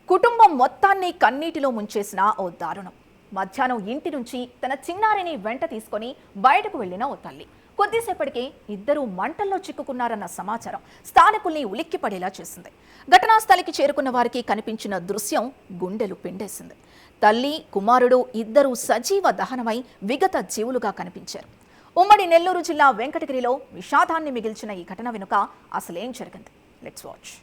కుటుంబం మొత్తాన్ని కన్నీటిలో ముంచేసిన ఓ దారుణం. మధ్యాహ్నం ఇంటి నుంచి తన చిన్నారిని వెంట తీసుకొని బయటకు వెళ్లిన ఓ తల్లి. కొద్దిసేపటికే ఇద్దరు మంటల్లో చిక్కుకున్నారన్న సమాచారం స్థానికుల్ని ఉలిక్కిపడేలా చేసింది. ఘటనా స్థలికి చేరుకున్న వారికి కనిపించిన దృశ్యం గుండెలు పిండేసింది. తల్లి, కుమారుడు ఇద్దరు సజీవ దహనమై విగత జీవులుగా కనిపించారు. ఉమ్మడి నెల్లూరు జిల్లా వెంకటగిరిలో విషాదాన్ని మిగిల్చిన ఈ ఘటన వెనుక అసలేం జరిగింది? Let's watch.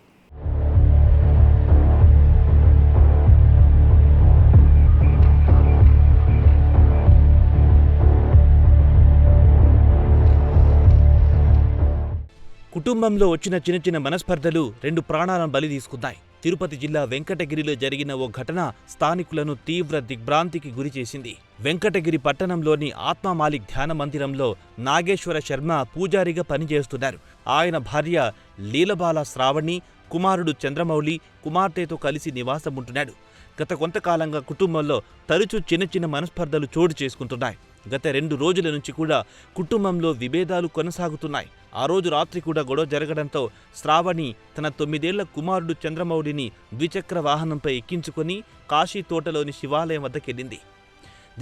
కుటుంబంలో వచ్చిన చిన్న చిన్న మనస్పర్ధలు రెండు ప్రాణాలను బలి తీసుకున్నాయి. తిరుపతి జిల్లా వెంకటగిరిలో జరిగిన ఓ ఘటన స్థానికులను తీవ్ర దిగ్భ్రాంతికి గురిచేసింది. వెంకటగిరి పట్టణంలోని ఆత్మమాలిక్ ధ్యాన మందిరంలో నాగేశ్వర శర్మ పూజారిగా పనిచేస్తున్నారు. ఆయన భార్య లీలబాల శ్రావణి, కుమారుడు చంద్రమౌళి కుమార్తెతో కలిసి నివాసముంటున్నాడు. గత కొంతకాలంగా కుటుంబంలో తరచూ చిన్న చిన్న మనస్పర్ధలు చోటు చేసుకుంటున్నాయి. గత 2 రోజుల నుంచి కూడా కుటుంబంలో విభేదాలు కొనసాగుతున్నాయి. ఆ రోజు రాత్రి కూడా గొడవ జరగడంతో శ్రావణి తన 9 ఏళ్ల కుమారుడు చంద్రమౌళిని ద్విచక్ర వాహనంపై ఎక్కించుకొని కాశీ తోటలోని శివాలయం వద్దకెళ్ళింది.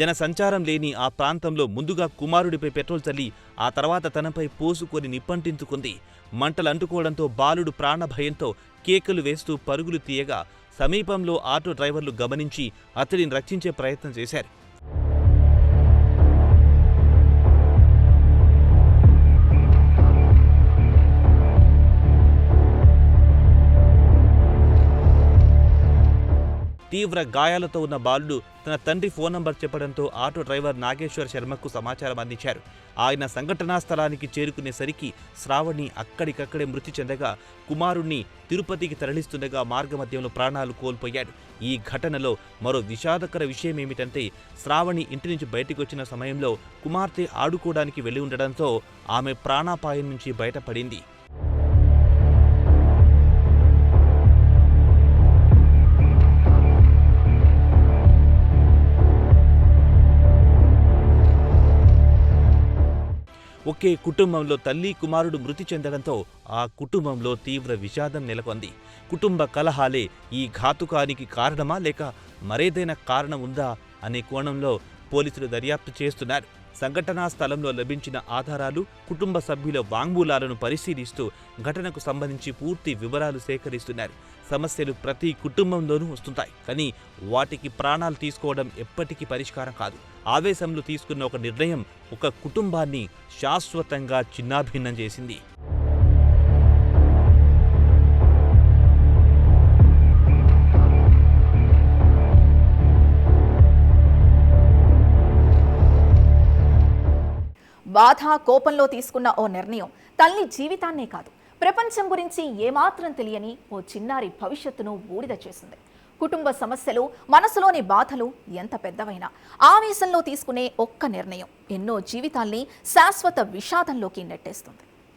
జన సంచారం లేని ఆ ప్రాంతంలో ముందుగా కుమారుడిపై పెట్రోల్ చల్లి ఆ తర్వాత తనపై పోసుకొని నిప్పంటించుకుంది. మంటలు అంటుకోవడంతో బాలుడు ప్రాణభయంతో కేకలు వేస్తూ పరుగులు తీయగా సమీపంలో ఆటో డ్రైవర్లు గమనించి అతడిని రక్షించే ప్రయత్నం చేశారు. తీవ్ర గాయాలతో ఉన్న బాలుడు తన తండ్రి ఫోన్ నంబర్ చెప్పడంతో ఆటో డ్రైవర్ నాగేశ్వర శర్మకు సమాచారం అందించారు. ఆయన సంఘటనా స్థలానికి చేరుకునేసరికి శ్రావణి అక్కడికక్కడే మృతి చెందగా కుమారుణ్ణి తిరుపతికి తరలిస్తుండగా మార్గమధ్యంలో ప్రాణాలు కోల్పోయాడు. ఈ ఘటనలో మరో విషాదకర విషయమేమిటంటే శ్రావణి ఇంటి నుంచి బయటకు వచ్చిన సమయంలో కుమార్తె ఆడుకోవడానికి వెళ్లి ఉండడంతో ఆమె ప్రాణాపాయం నుంచి బయటపడింది. ఒకే కుటుంబంలో తల్లి, కుమారుడు మృతి చెందడంతో ఆ కుటుంబంలో తీవ్ర విషాదం నెలకొంది. కుటుంబ కలహాలే ఈ ఘాతుకానికి కారణమా లేక మరేదైనా కారణం ఉందా అనే కోణంలో పోలీసులు దర్యాప్తు చేస్తున్నారు. సంఘటనా స్థలంలో లభించిన ఆధారాలు, కుటుంబ సభ్యుల వాంగ్మూలాలను పరిశీలిస్తూ ఘటనకు సంబంధించి పూర్తి వివరాలు సేకరిస్తున్నారు. సమస్యలు ప్రతి కుటుంబంలోనూ వస్తుంటాయి, కానీ వాటికి ప్రాణాలు తీసుకోవడం ఎప్పటికీ పరిష్కారం కాదు. ఆవేశంలో తీసుకున్న ఒక నిర్ణయం ఒక కుటుంబాన్ని శాశ్వతంగా చిన్నాభిన్నం చేసింది. బాధ, కోపంలో తీసుకున్న ఓ నిర్ణయం తల్లి జీవితాన్నే కాదు, ప్రపంచం గురించి ఏమాత్రం తెలియని ఓ చిన్నారి భవిష్యత్తును బూడిద చేసింది. కుటుంబ సమస్యలు, మనసులోని బాధలు ఎంత పెద్దవైనా ఆవేశంలో తీసుకునే ఒక్క నిర్ణయం ఎన్నో జీవితాల్ని శాశ్వత విషాదంలోకి నెట్టేస్తుంది.